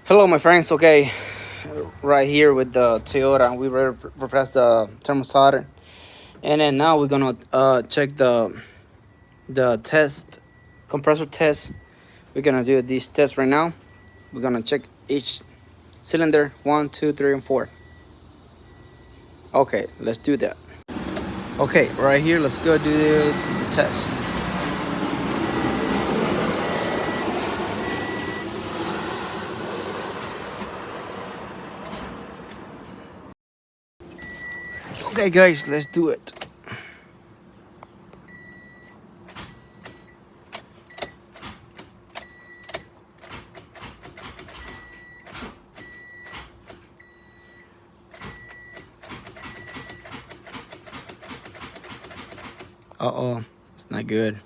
Hello, my friends. Okay, right here with the Toyota, we repressed the thermostat, and then now we're gonna check the test compressor test. We're gonna do these tests right now. We're gonna check each cylinder, one, two, three, and four. Okay, let's do that. Okay, right here, let's go do the test. Okay, guys, let's do it. Uh oh, it's not good.